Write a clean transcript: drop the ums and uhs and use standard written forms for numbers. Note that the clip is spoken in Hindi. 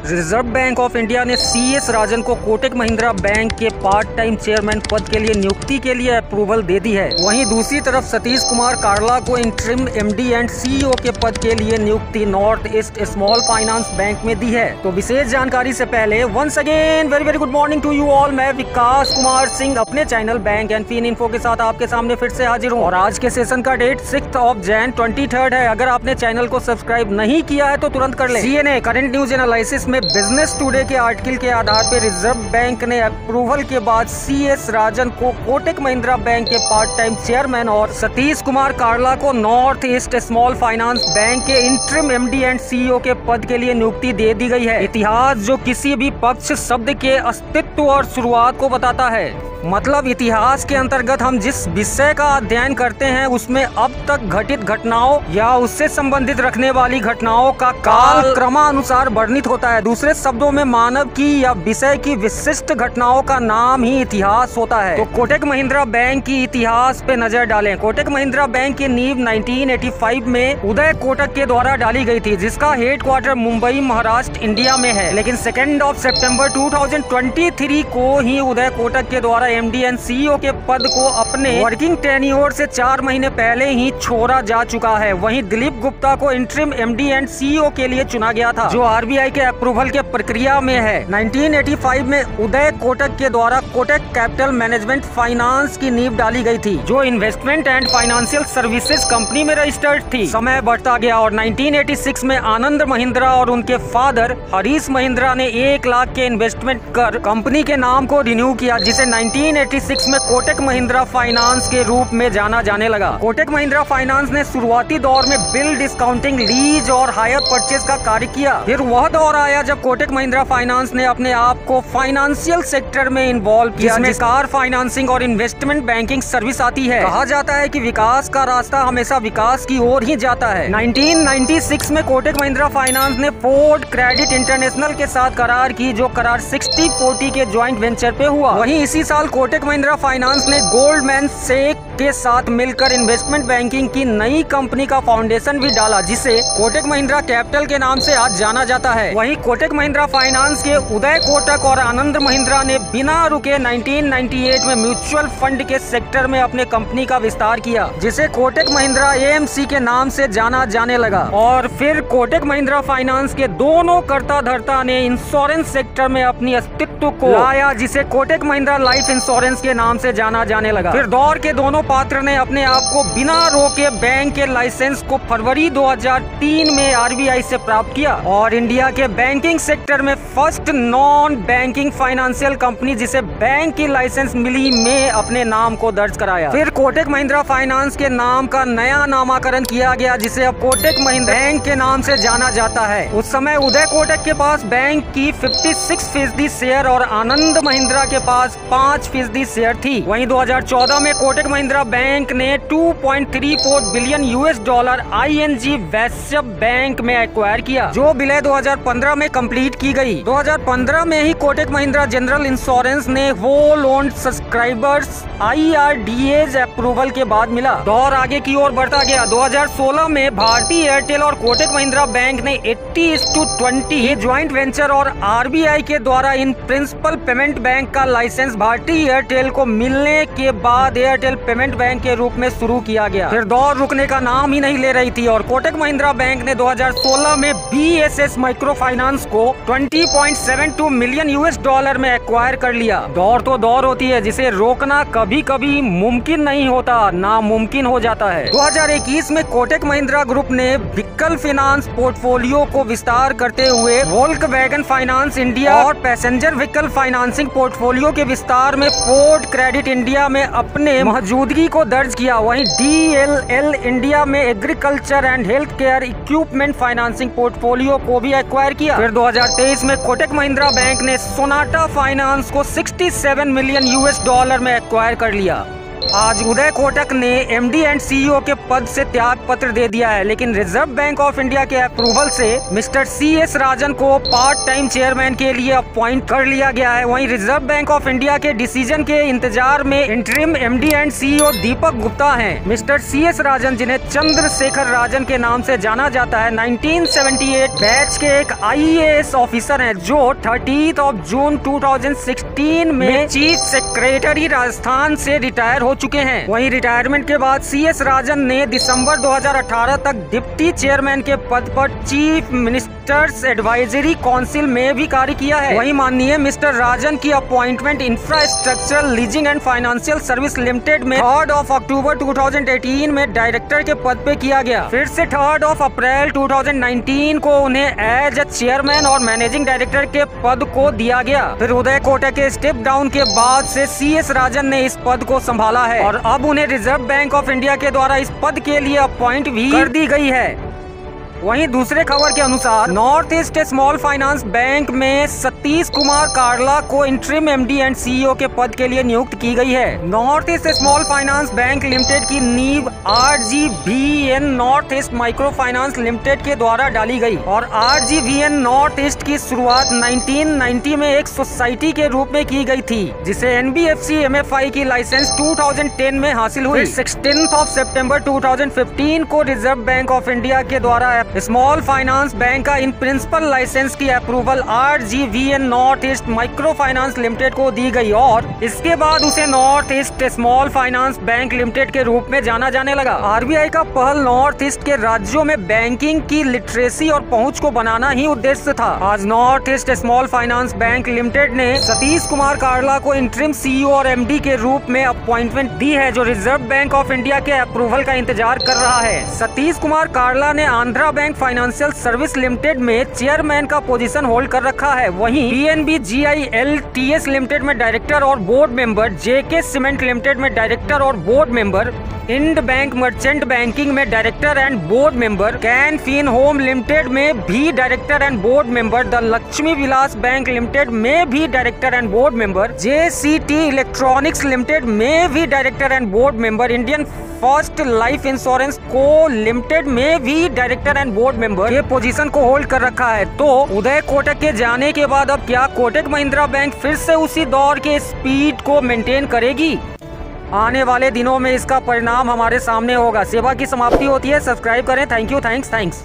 रिजर्व बैंक ऑफ इंडिया ने CS राजन को कोटक महिंद्रा बैंक के पार्ट टाइम चेयरमैन पद के लिए नियुक्ति के लिए अप्रूवल दे दी है। वहीं दूसरी तरफ सतीश कुमार कारला को इंटरिम MD एंड CEO के पद के लिए नियुक्ति north east small finance bank में दी है। तो विशेष जानकारी से पहले once again very good morning to you all. मैं विकास कुमार सिंह अपने channel bank and fin info के साथ आपके सामने फिर से हाजिर हूँ और आज के सेशन का डेट 6 Jan 23 है। अगर आपने चैनल को सब्सक्राइब नहीं किया है तो तुरंत कर ले। CNA करंट न्यूज एनालिसिस में बिजनेस टुडे के आर्टिकल के आधार पर रिजर्व बैंक ने अप्रूवल के बाद CS राजन को कोटक महिंद्रा बैंक के पार्ट टाइम चेयरमैन और सतीश कुमार कारला को north east small finance bank के इंटरिम MD एंड CEO के पद के लिए नियुक्ति दे दी गई है। इतिहास जो किसी भी पक्ष शब्द के अस्तित्व और शुरुआत को बताता है। मतलब इतिहास के अंतर्गत हम जिस विषय का अध्ययन करते हैं उसमें अब तक घटित घटनाओं या उससे संबंधित रखने वाली घटनाओं का काल क्रमानुसार वर्णित होता है। दूसरे शब्दों में मानव की या विषय की विशिष्ट घटनाओं का नाम ही इतिहास होता है। तो कोटक महिंद्रा बैंक की इतिहास पे नजर डालें। कोटक महिंद्रा बैंक की नींव 1985 में उदय कोटक के द्वारा डाली गई थी, जिसका हेडक्वार्टर मुंबई महाराष्ट्र इंडिया में है। लेकिन 2 सितंबर 2023 को ही उदय कोटक के द्वारा MD एंड CEO के पद को अपने वर्किंग टेन्योर से 4 महीने पहले ही छोड़ा जा चुका है। वहीं दिलीप गुप्ता को इंटरिम MD एंड CEO के लिए चुना गया था, जो RBI के अप्रूवल के प्रक्रिया में है। 1985 में उदय कोटक के द्वारा कोटक कैपिटल मैनेजमेंट फाइनेंस की नींव डाली गई थी, जो investment and financial services company में रजिस्टर्ड थी। समय बढ़ता गया और 1986 में आनंद महिंद्रा और उनके फादर हरीश महिंद्रा ने 1 लाख के इन्वेस्टमेंट कर कंपनी के नाम को रिन्यू किया, जिसे 1986 में कोटक महिंद्रा फाइनेंस के रूप में जाना जाने लगा। कोटक महिंद्रा फाइनेंस ने शुरुआती दौर में बिल डिस्काउंटिंग, लीज और हायर परचेज का कार्य किया। फिर वह दौर आया जब कोटक महिंद्रा फाइनेंस ने अपने आप को फाइनेंशियल सेक्टर में इन्वॉल्व किया, जिसमें कार फाइनेंसिंग और इन्वेस्टमेंट बैंकिंग सर्विस आती है। कहा जाता है कि विकास का रास्ता हमेशा विकास की ओर ही जाता है। 1996 में कोटक महिंद्रा फाइनेंस ने फोर्ड क्रेडिट इंटरनेशनल के साथ करार की, जो करार 60-40 के ज्वाइंट वेंचर पे हुआ। वहीं इसी साल कोटक महिंद्रा फाइनेंस ने गोल्डमैन सैक्स के साथ मिलकर इन्वेस्टमेंट बैंकिंग की नई कंपनी का फाउंडेशन भी डाला, जिसे कोटक महिंद्रा कैपिटल के नाम से आज जाना जाता है। वहीं कोटक महिंद्रा फाइनेंस के उदय कोटक और आनंद महिंद्रा ने बिना रुके 1998 में म्यूचुअल फंड के सेक्टर में अपने कंपनी का विस्तार किया, जिसे कोटक महिंद्रा AMC के नाम से जाना जाने लगा। और फिर कोटक महिंद्रा फाइनेंस के दोनों कर्ता धर्ता ने इंश्योरेंस सेक्टर में अपनी अस्तित्व को लाया, जिसे कोटक महिंद्रा लाइफ इंश्योरेंस के नाम से जाना जाने लगा। फिर दौर के दोनों पात्र ने अपने आप को बिना रोके बैंक के लाइसेंस को फरवरी 2003 में RBI से प्राप्त किया और इंडिया के बैंकिंग सेक्टर में first non banking financial company जिसे बैंक की लाइसेंस मिली में अपने नाम को दर्ज कराया। फिर कोटक महिंद्रा फाइनेंस के नाम का नया नामकरण किया गया, जिसे अब कोटक महिंद्रा बैंक के नाम से जाना जाता है। उस समय उदय कोटक के पास बैंक की 56% शेयर और आनंद महिंद्रा के पास 5% शेयर थी। वहीं 2014 में कोटक महिंद्रा बैंक ने $2.34 बिलियन ING वैश्य बैंक में एक्वायर किया, जो विलय 2015 में कंप्लीट की गई। 2015 में ही कोटक महिंद्रा जनरल इंश्योरेंस ने whole owned subscribers IRDA's approval के बाद मिला। दौर आगे की ओर बढ़ता गया। 2016 में भारतीय एयरटेल और कोटक महिंद्रा बैंक ने 80:20 ज्वाइंट वेंचर और RBI के द्वारा इन प्रिंसिपल पेमेंट बैंक का लाइसेंस भारतीय एयरटेल को मिलने के बाद एयरटेल पेमेंट बैंक के रूप में शुरू किया गया। फिर दौर रुकने का नाम ही नहीं ले रही थी और कोटक महिंद्रा बैंक ने 2016 में BSS माइक्रो फाइनेंस को $20.72 मिलियन में एक्वायर कर लिया। दौर तो दौर होती है, जिसे रोकना कभी कभी मुमकिन नहीं होता, नामुमकिन हो जाता है। 2021 में कोटक महिंद्रा ग्रुप ने व्हीकल फाइनेंस पोर्टफोलियो को विस्तार करते हुए वोल्क्सवैगन फाइनेंस इंडिया और पैसेंजर व्हीकल फाइनेंसिंग पोर्टफोलियो के विस्तार में फोर्ड क्रेडिट इंडिया में अपने मौजूदगी को दर्ज किया। वहीं DLL इंडिया में agriculture and health care equipment financing portfolio को भी एक्वायर किया। फिर 2023 में कोटक महिंद्रा बैंक ने सोनाटा फाइनेंस को $67 मिलियन में एक्वायर कर लिया। आज उदय कोटक ने एमडी एंड सीईओ के पद से त्याग पत्र दे दिया है, लेकिन रिजर्व बैंक ऑफ इंडिया के अप्रूवल से मिस्टर CS राजन को पार्ट टाइम चेयरमैन के लिए अपॉइंट कर लिया गया है। वहीं रिजर्व बैंक ऑफ इंडिया के डिसीजन के इंतजार में interim MD and CEO Deepak Gupta हैं। मिस्टर CS राजन, जिन्हें चंद्रशेखर राजन के नाम से जाना जाता है, 1978 बैच के एक IAS ऑफिसर हैं, जो 30 जून 2016 में चीफ सेक्रेटरी राजस्थान से रिटायर हो चुके हैं। वहीं रिटायरमेंट के बाद CS राजन ने दिसंबर 2018 तक डिप्टी चेयरमैन के पद पर चीफ मिनिस्टर्स एडवाइजरी काउंसिल में भी कार्य किया है। वहीं माननीय मिस्टर राजन की appointment infrastructural leasing and financial service limited में 3 अक्टूबर 2018 में डायरेक्टर के पद पे किया गया। फिर से 3 अप्रैल 2019 को उन्हें एज चेयरमैन और मैनेजिंग डायरेक्टर के पद को दिया गया। फिर उदय कोटक के स्टेप डाउन के बाद से CS राजन ने इस पद को संभाला है और अब उन्हें रिजर्व बैंक ऑफ इंडिया के द्वारा इस पद के लिए अपॉइंट भी कर दी गई है। वहीं दूसरे खबर के अनुसार north east small finance bank में सतीश कुमार कार्ला को इंटरिम एमडी एंड सीईओ के पद के लिए नियुक्त की गई है। North east small finance bank limited की नींव RGVN north east micro finance limited के द्वारा डाली गई और RGVN नॉर्थ ईस्ट की शुरुआत 1990 में एक सोसाइटी के रूप में की गई थी, जिसे NBFC MFI की लाइसेंस 2010 में हासिल हुई। 16 सितंबर 2015 को रिजर्व बैंक ऑफ इंडिया के द्वारा स्मॉल फाइनेंस बैंक का इन प्रिंसिपल लाइसेंस की approval RGVN north east micro finance limited को दी गई और इसके बाद उसे north east small finance bank limited के रूप में जाना जाने लगा। RBI का पहल नॉर्थ ईस्ट के राज्यों में बैंकिंग की लिटरेसी और पहुंच को बनाना ही उद्देश्य था। आज north east small finance bank limited ने सतीश कुमार कार्ला को इंटरिम CEO और MD के रूप में अपॉइंटमेंट दी है, जो रिजर्व बैंक ऑफ इंडिया के अप्रूवल का इंतजार कर रहा है। सतीश कुमार कार्ला ने Andhra bank financial service limited में चेयरमैन का पोजीशन होल्ड कर रखा है। वहीं PNB GILTS लिमिटेड में डायरेक्टर और board member, JK cement limited में डायरेक्टर और board member, Ind bank merchant banking में director and board member, Can Fin home limited में भी director and board member, the Lakshmi Vilas bank limited में भी director and board member, JCT electronics limited में भी director and board member, Indian first life insurance को लिमिटेड में भी डायरेक्टर एंड बोर्ड मेंबर के पोजीशन को होल्ड कर रखा है। तो उदय कोटक के जाने के बाद अब क्या कोटक महिंद्रा बैंक फिर से उसी दौर के स्पीड को मेंटेन करेगी? आने वाले दिनों में इसका परिणाम हमारे सामने होगा। सेवा की समाप्ति होती है। सब्सक्राइब करें। Thank you. थैंक्स।